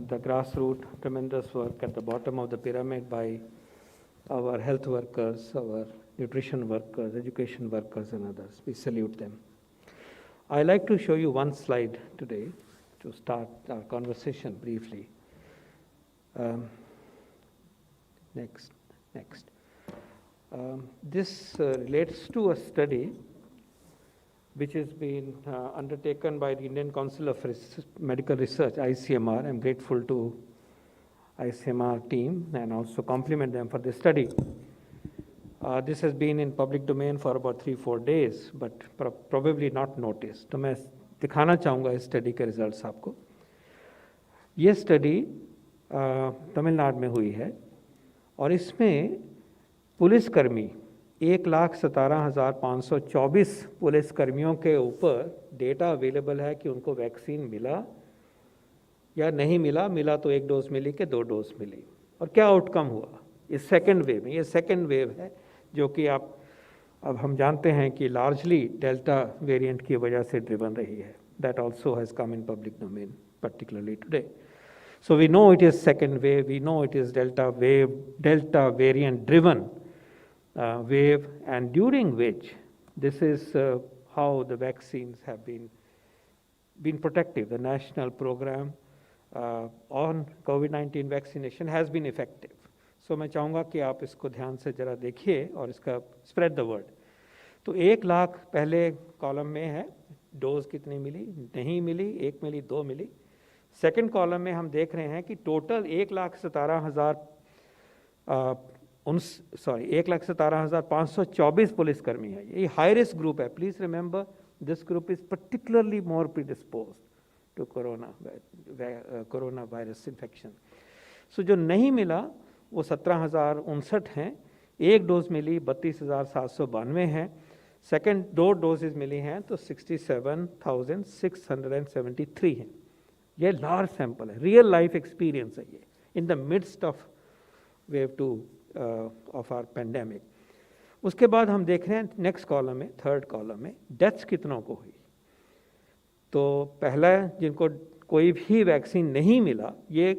the grassroots, tremendous work at the bottom of the pyramid by our health workers, our nutrition workers, education workers, and others. We salute them. I like to show you one slide today to start our conversation briefly. Next. This relates to a study which has been undertaken by the Indian Council of Medical Research, ICMR. I'm grateful to ICMR team and also compliment them for this study. This has been in public domain for about 3-4 days, but probably not noticed. तो मैं दिखाना चाहूँगा इस study के results आपको. ये study Tamil Nadu में हुई है और इसमें पुलिसकर्मी 1,17,524 पुलिसकर्मियों के ऊपर डेटा अवेलेबल है कि उनको वैक्सीन मिला या नहीं मिला. मिला तो 1 डोज मिली कि 2 डोज मिली, और क्या आउटकम हुआ इस सेकेंड वेव में. ये सेकेंड वेव है जो कि अब हम जानते हैं कि लार्जली डेल्टा वेरिएंट की वजह से ड्रिवन रही है. That also has come in public domain particularly today. So we know it is second wave, we know it is delta variant driven wave, and during which this is how the vaccines have been protective. The national program on COVID-19 vaccination has been effective. So मैं चाहूँगा कि आप इसको ध्यान से जरा देखिए और इसका स्प्रेड द वर्ड. तो 1 लाख पहले कॉलम में है, डोज कितनी मिली, नहीं मिली, 1 मिली, 2 मिली. सेकेंड कॉलम में हम देख रहे हैं कि टोटल 1,17,524 पुलिसकर्मी है. ये हाई रिस्क ग्रुप है. Please remember this group is particularly more predisposed to corona virus infection. So जो नहीं मिला वो 17,059 हैं. 1 डोज मिली 32,792 हैं. सेकेंड 2 डोजेज मिली हैं तो 67,673 हैं. ये लार्ज सैंपल है, रियल लाइफ एक्सपीरियंस है ये in the midst of wave 2 of our pandemic. उसके बाद हम देख रहे हैं नेक्स्ट कॉलम में, थर्ड कॉलम में, डेथ्स कितनों को हुई. तो पहला जिनको कोई भी वैक्सीन नहीं मिला, ये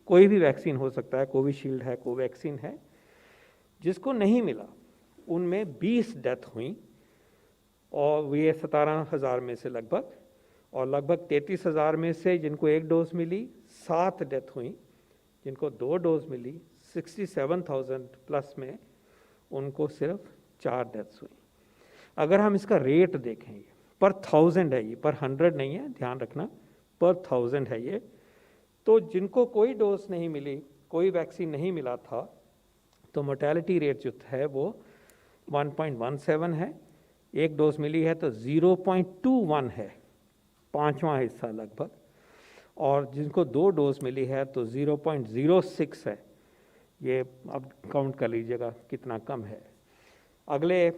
कोई भी वैक्सीन हो सकता है, कोविशील्ड है, कोवैक्सीन है, जिसको नहीं मिला उनमें 20 डेथ हुई और ये 17,000 में से लगभग, और लगभग 33,000 में से जिनको 1 डोज मिली 7 डेथ हुई. जिनको 2 डोज मिली 67,000 प्लस में उनको सिर्फ 4 डेथ्स हुई. अगर हम इसका रेट देखें, ये पर 1000 है, ये पर 100 नहीं है, ध्यान रखना, पर 1000 है ये. तो जिनको कोई डोज नहीं मिली, कोई वैक्सीन नहीं मिला था, तो मोर्टेलिटी रेट जो है वो 1.17 है. 1 डोज मिली है तो 0.21 है, 5वां हिस्सा लगभग. और जिनको 2 डोज मिली है तो 0.06 है. ये अब काउंट कर लीजिएगा कितना कम है. अगले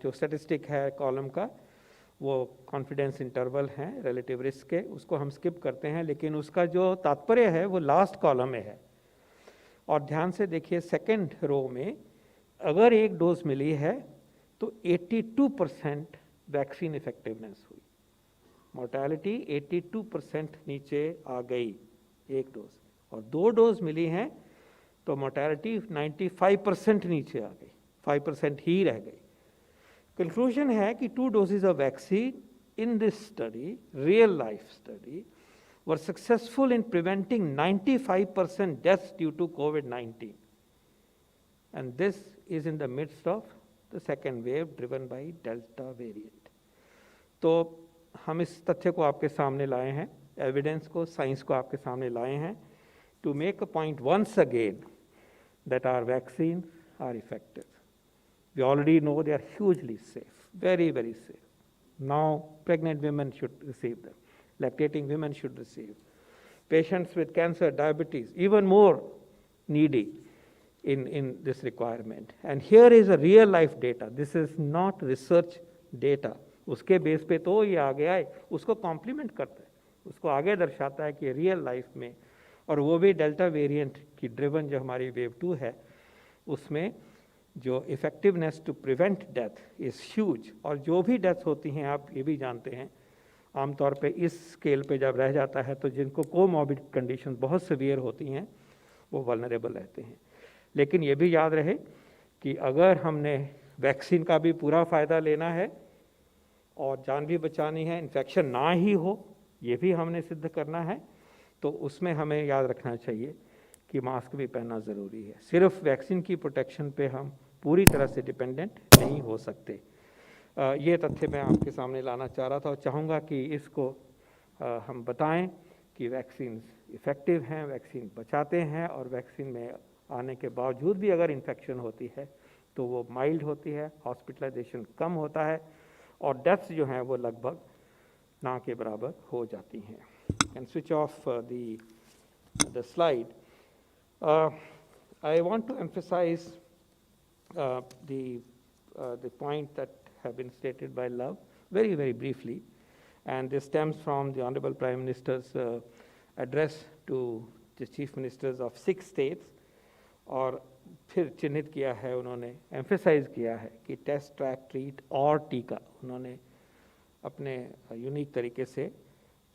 जो स्टैटिस्टिक है कॉलम का, वो कॉन्फिडेंस इंटरवल हैं रिलेटिव रिस्क के, उसको हम स्किप करते हैं, लेकिन उसका जो तात्पर्य है वो लास्ट कॉलम में है. और ध्यान से देखिए सेकेंड रो में, अगर 1 डोज मिली है तो 82% वैक्सीन इफेक्टिवनेस हुई. मोर्टेलिटी 82% नीचे आ गई 1 डोज, और 2 डोज मिली हैं तो मोर्टेलिटी 95% नीचे आ गई, 5% ही रह गई. कंक्लूजन है कि 2 doses of vaccine in this study, real life study, were successful in preventing 95% deaths due to COVID-19, and this is in the midst of the second wave driven by Delta variant. तो हम इस तथ्य को आपके सामने लाए हैं, evidence को, साइंस को आपके सामने लाए हैं, to make a point once again that our vaccines are effective. We already know they are hugely safe, very, very safe. Now pregnant women should receive them, lactating women should receive. Patients with cancer, diabetes, even more needy in this requirement. And here is a real life data. This is not research data. उसके base पे तो ये आगे आए, उसको complement करता है, उसको आगे दर्शाता है कि रियल लाइफ में, और वो भी डेल्टा वेरिएंट की ड्रिवन जो हमारी वेव 2 है, उसमें जो effectiveness to prevent death is huge. और जो भी डेथ्स होती हैं आप ये भी जानते हैं, आमतौर पे इस स्केल पे जब रह जाता है तो जिनको कोमॉर्बिड कंडीशन बहुत सीवियर होती हैं वो वल्नरेबल रहते हैं। लेकिन ये भी याद रहे कि अगर हमने वैक्सीन का भी पूरा फ़ायदा लेना है और जान भी बचानी है, इन्फेक्शन ना ही हो ये भी हमने सिद्ध करना है, तो उसमें हमें याद रखना चाहिए कि मास्क भी पहनना ज़रूरी है। सिर्फ वैक्सीन की प्रोटेक्शन पे हम पूरी तरह से डिपेंडेंट नहीं हो सकते। ये तथ्य मैं आपके सामने लाना चाह रहा था और चाहूँगा कि इसको हम बताएं कि वैक्सीन इफ़ेक्टिव हैं, वैक्सीन बचाते हैं, और वैक्सीन में आने के बावजूद भी अगर इन्फेक्शन होती है तो वो माइल्ड होती है, हॉस्पिटलाइजेशन कम होता है और डेथ्स जो हैं वो लगभग ना के बराबर हो जाती हैं। Can switch off the slide. I want to emphasize the point that have been stated by Love very, very briefly, and this stems from the Honorable Prime Minister's address to the Chief Ministers of 6 states, और फिर चिन्हित किया है उन्होंने, emphasise किया है कि test, track, treat और टीका, उन्होंने अपने यूनिक तरीके से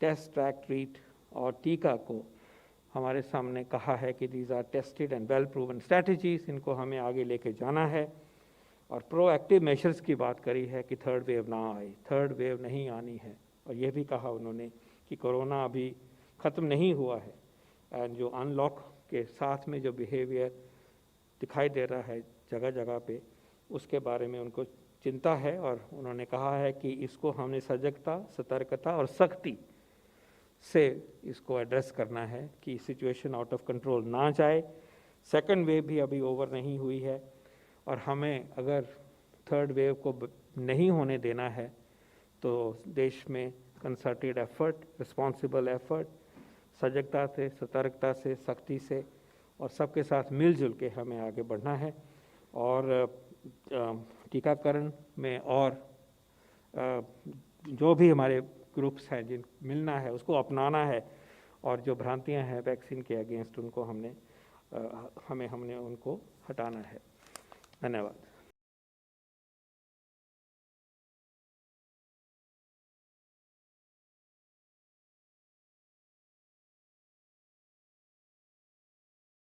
टेस्ट, ट्रैक, ट्रीट और टीका को हमारे सामने कहा है कि these are tested and well proven strategies, इनको हमें आगे लेके जाना है। और प्रोएक्टिव मेजर्स की बात करी है कि थर्ड वेव ना आए, थर्ड वेव नहीं आनी है, और ये भी कहा उन्होंने कि कोरोना अभी ख़त्म नहीं हुआ है, एंड जो अनलॉक के साथ में जो बिहेवियर दिखाई दे रहा है जगह जगह पे, उसके बारे में उनको चिंता है, और उन्होंने कहा है कि इसको हमने सजगता, सतर्कता और सख्ती से इसको एड्रेस करना है कि सिचुएशन आउट ऑफ कंट्रोल ना जाए। सेकंड वेव भी अभी ओवर नहीं हुई है, और हमें अगर थर्ड वेव को नहीं होने देना है तो देश में कंसर्टेड एफर्ट, रिस्पॉन्सिबल एफर्ट, सजगता से, सतर्कता से, सख्ती से और सबके साथ मिलजुल के हमें आगे बढ़ना है। और टीकाकरण में और जो भी हमारे ग्रुप्स हैं जिन मिलना है उसको अपनाना है, और जो भ्रांतियां हैं वैक्सीन के अगेंस्ट उनको हमने उनको हटाना है। धन्यवाद।